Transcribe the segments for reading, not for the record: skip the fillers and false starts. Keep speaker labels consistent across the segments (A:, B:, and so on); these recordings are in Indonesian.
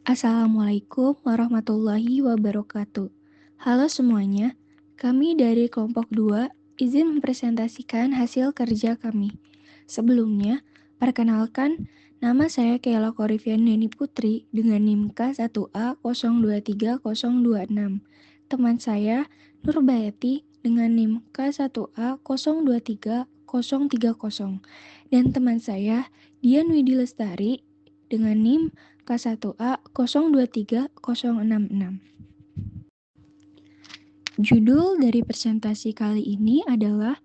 A: Assalamualaikum warahmatullahi wabarakatuh. Halo semuanya, kami dari kelompok 2 izin mempresentasikan hasil kerja kami. Sebelumnya, perkenalkan, nama saya Kayla Korivian Neni Putri dengan NIM K1A023026. Teman saya Nurbayati dengan NIM K1A023030. Dan teman saya Dian Widi Lestari dengan NIM K1A023066. Judul dari presentasi kali ini adalah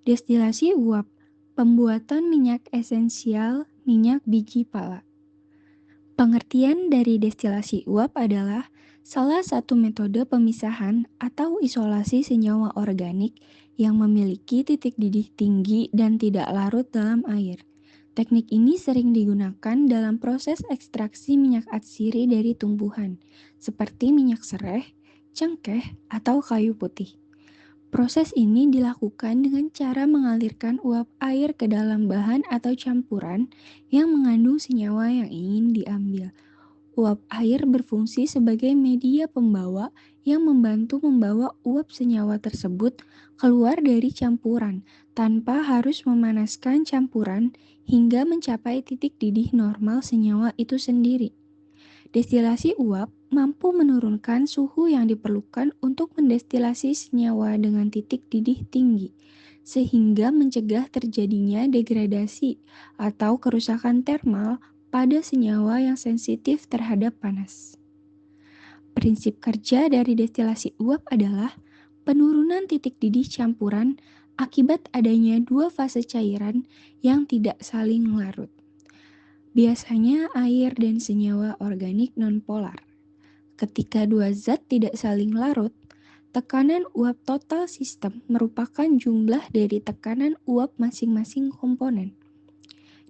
A: Destilasi Uap, Pembuatan Minyak Esensial Minyak Biji Pala. Pengertian dari destilasi uap adalah salah satu metode pemisahan atau isolasi senyawa organik yang memiliki titik didih tinggi dan tidak larut dalam air. Teknik ini sering digunakan dalam proses ekstraksi minyak atsiri dari tumbuhan, seperti minyak sereh, cengkeh, atau kayu putih. Proses ini dilakukan dengan cara mengalirkan uap air ke dalam bahan atau campuran yang mengandung senyawa yang ingin diambil. Uap air berfungsi sebagai media pembawa yang membantu membawa uap senyawa tersebut keluar dari campuran tanpa harus memanaskan campuran hingga mencapai titik didih normal senyawa itu sendiri. Destilasi uap mampu menurunkan suhu yang diperlukan untuk mendestilasi senyawa dengan titik didih tinggi, sehingga mencegah terjadinya degradasi atau kerusakan termal pada senyawa yang sensitif terhadap panas. Prinsip kerja dari destilasi uap adalah penurunan titik didih campuran akibat adanya dua fase cairan yang tidak saling larut. Biasanya air dan senyawa organik nonpolar. Ketika dua zat tidak saling larut, tekanan uap total sistem merupakan jumlah dari tekanan uap masing-masing komponen.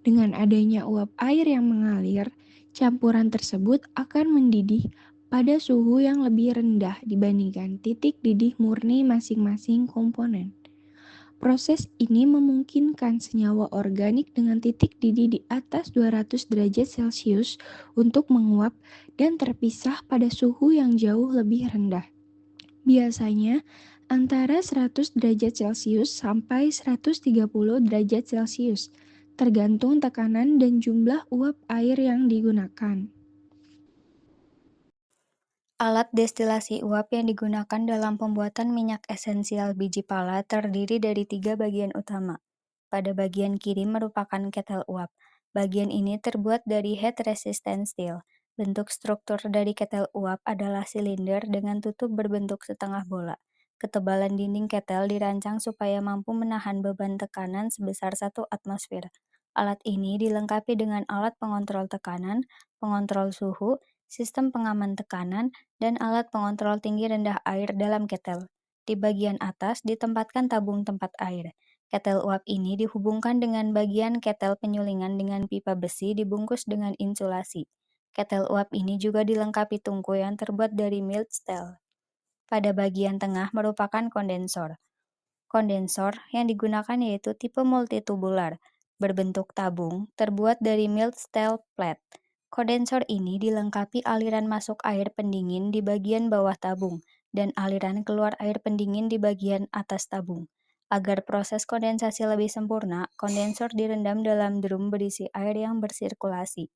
A: Dengan adanya uap air yang mengalir, campuran tersebut akan mendidih pada suhu yang lebih rendah dibandingkan titik didih murni masing-masing komponen. Proses ini memungkinkan senyawa organik dengan titik didih di atas 200 derajat Celcius untuk menguap dan terpisah pada suhu yang jauh lebih rendah. Biasanya antara 100 derajat Celcius sampai 130 derajat Celcius, tergantung tekanan dan jumlah uap air yang digunakan.
B: Alat destilasi uap yang digunakan dalam pembuatan minyak esensial biji pala terdiri dari 3 bagian utama. Pada bagian kiri merupakan ketel uap. Bagian ini terbuat dari heat resistant steel. Bentuk struktur dari ketel uap adalah silinder dengan tutup berbentuk setengah bola. Ketebalan dinding ketel dirancang supaya mampu menahan beban tekanan sebesar 1 atmosfer. Alat ini dilengkapi dengan alat pengontrol tekanan, pengontrol suhu, sistem pengaman tekanan, dan alat pengontrol tinggi rendah air dalam ketel. Di bagian atas ditempatkan tabung tempat air. Ketel uap ini dihubungkan dengan bagian ketel penyulingan dengan pipa besi dibungkus dengan insulasi. Ketel uap ini juga dilengkapi tungku yang terbuat dari mild steel. Pada bagian tengah merupakan kondensor. Kondensor yang digunakan yaitu tipe multitubular, berbentuk tabung, terbuat dari mild steel plate. Kondensor ini dilengkapi aliran masuk air pendingin di bagian bawah tabung dan aliran keluar air pendingin di bagian atas tabung. Agar proses kondensasi lebih sempurna, kondensor direndam dalam drum berisi air yang bersirkulasi.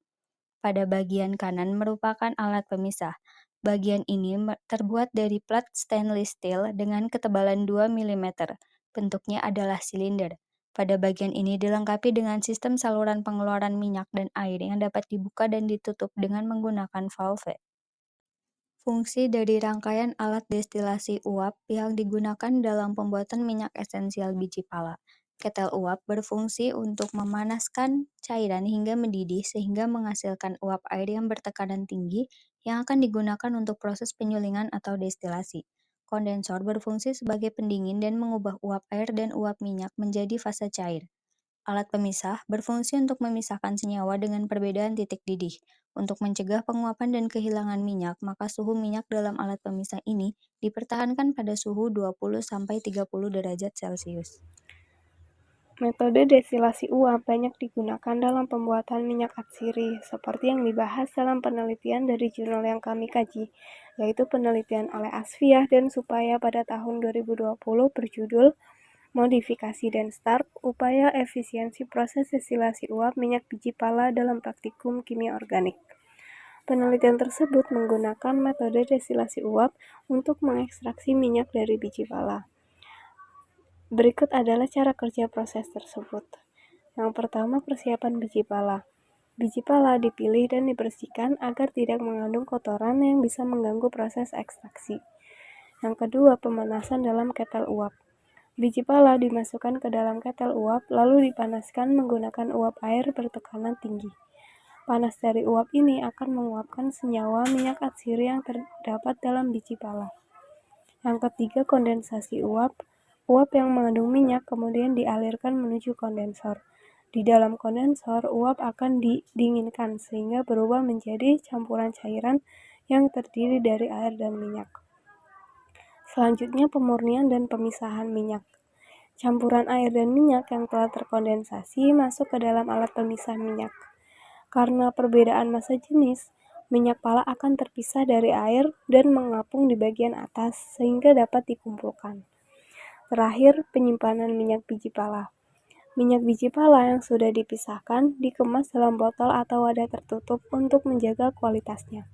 B: Pada bagian kanan merupakan alat pemisah. Bagian ini terbuat dari plat stainless steel dengan ketebalan 2 mm. Bentuknya adalah silinder. Pada bagian ini dilengkapi dengan sistem saluran pengeluaran minyak dan air yang dapat dibuka dan ditutup dengan menggunakan valve. Fungsi dari rangkaian alat destilasi uap yang digunakan dalam pembuatan minyak esensial biji pala. Ketel uap berfungsi untuk memanaskan cairan hingga mendidih sehingga menghasilkan uap air yang bertekanan tinggi yang akan digunakan untuk proses penyulingan atau destilasi. Kondensor berfungsi sebagai pendingin dan mengubah uap air dan uap minyak menjadi fase cair. Alat pemisah berfungsi untuk memisahkan senyawa dengan perbedaan titik didih. Untuk mencegah penguapan dan kehilangan minyak, maka suhu minyak dalam alat pemisah ini dipertahankan pada suhu 20-30 derajat Celcius.
C: Metode destilasi uap banyak digunakan dalam pembuatan minyak atsiri, seperti yang dibahas dalam penelitian dari jurnal yang kami kaji, yaitu penelitian oleh Asfiah dan Supaya pada tahun 2020 berjudul Modifikasi dan Stark, Upaya Efisiensi Proses Destilasi Uap Minyak Biji Pala dalam Praktikum Kimia Organik. Penelitian tersebut menggunakan metode destilasi uap untuk mengekstraksi minyak dari biji pala. Berikut adalah cara kerja proses tersebut. Yang pertama, persiapan biji pala. Biji pala dipilih dan dibersihkan agar tidak mengandung kotoran yang bisa mengganggu proses ekstraksi. Yang kedua, pemanasan dalam ketel uap. Biji pala dimasukkan ke dalam ketel uap lalu dipanaskan menggunakan uap air bertekanan tinggi. Panas dari uap ini akan menguapkan senyawa minyak atsiri yang terdapat dalam biji pala. Yang ketiga, kondensasi uap. Uap yang mengandung minyak kemudian dialirkan menuju kondensor. Di dalam kondensor, uap akan didinginkan sehingga berubah menjadi campuran cairan yang terdiri dari air dan minyak. Selanjutnya, pemurnian dan pemisahan minyak. Campuran air dan minyak yang telah terkondensasi masuk ke dalam alat pemisah minyak. Karena perbedaan massa jenis, minyak pala akan terpisah dari air dan mengapung di bagian atas sehingga dapat dikumpulkan. Terakhir, penyimpanan minyak biji pala. Minyak biji pala yang sudah dipisahkan dikemas dalam botol atau wadah tertutup untuk menjaga kualitasnya.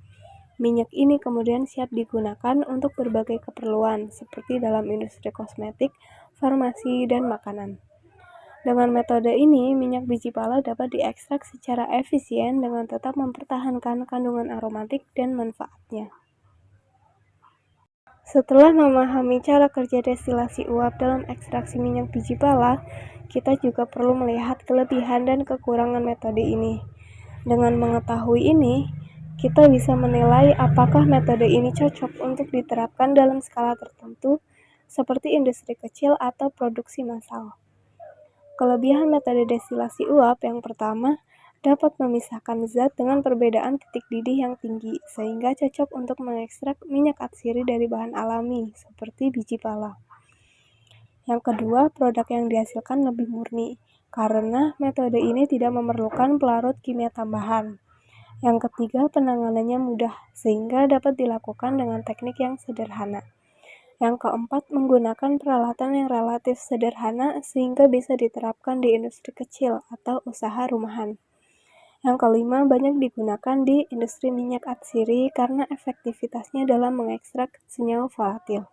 C: Minyak ini kemudian siap digunakan untuk berbagai keperluan, seperti dalam industri kosmetik, farmasi, dan makanan. Dengan metode ini, minyak biji pala dapat diekstrak secara efisien dengan tetap mempertahankan kandungan aromatik dan manfaatnya. Setelah memahami cara kerja destilasi uap dalam ekstraksi minyak biji pala, kita juga perlu melihat kelebihan dan kekurangan metode ini. Dengan mengetahui ini, kita bisa menilai apakah metode ini cocok untuk diterapkan dalam skala tertentu, seperti industri kecil atau produksi massal. Kelebihan metode destilasi uap yang pertama, dapat memisahkan zat dengan perbedaan titik didih yang tinggi, sehingga cocok untuk mengekstrak minyak atsiri dari bahan alami, seperti biji pala. Yang kedua, produk yang dihasilkan lebih murni, karena metode ini tidak memerlukan pelarut kimia tambahan. Yang ketiga, penanganannya mudah, sehingga dapat dilakukan dengan teknik yang sederhana. Yang keempat, menggunakan peralatan yang relatif sederhana sehingga bisa diterapkan di industri kecil atau usaha rumahan. Yang kelima, banyak digunakan di industri minyak atsiri karena efektivitasnya dalam mengekstrak senyawa volatil.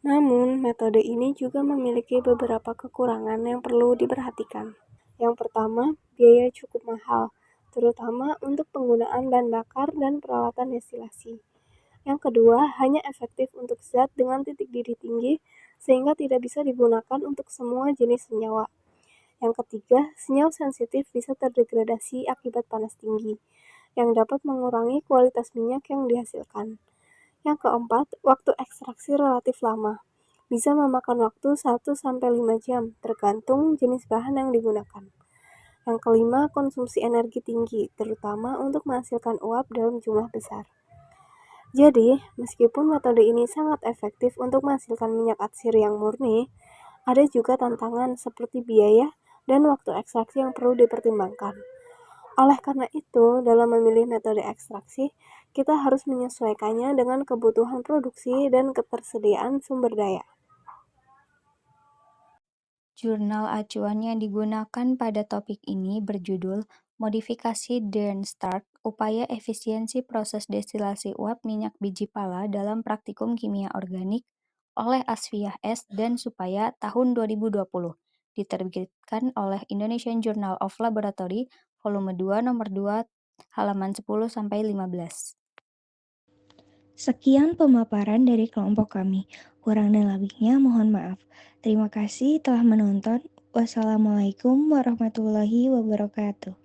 C: Namun, metode ini juga memiliki beberapa kekurangan yang perlu diperhatikan. Yang pertama, biaya cukup mahal, terutama untuk penggunaan bahan bakar dan peralatan destilasi. Yang kedua, hanya efektif untuk zat dengan titik didih tinggi, sehingga tidak bisa digunakan untuk semua jenis senyawa. Yang ketiga, senyawa sensitif bisa terdegradasi akibat panas tinggi, yang dapat mengurangi kualitas minyak yang dihasilkan. Yang keempat, waktu ekstraksi relatif lama. Bisa memakan waktu 1-5 jam, tergantung jenis bahan yang digunakan. Yang kelima, konsumsi energi tinggi, terutama untuk menghasilkan uap dalam jumlah besar. Jadi, meskipun metode ini sangat efektif untuk menghasilkan minyak atsiri yang murni, ada juga tantangan seperti biaya dan waktu ekstraksi yang perlu dipertimbangkan. Oleh karena itu, dalam memilih metode ekstraksi, kita harus menyesuaikannya dengan kebutuhan produksi dan ketersediaan sumber daya.
B: Jurnal acuan yang digunakan pada topik ini berjudul Modifikasi dan Stark, Upaya Efisiensi Proses Destilasi Uap Minyak Biji Pala dalam Praktikum Kimia Organik oleh Asfiah S. dan Supaya tahun 2020, diterbitkan oleh Indonesian Journal of Laboratory, volume 2, nomor 2, halaman 10-15.
A: Sekian pemaparan dari kelompok kami. Kurang dan lebihnya mohon maaf. Terima kasih telah menonton. Wassalamualaikum warahmatullahi wabarakatuh.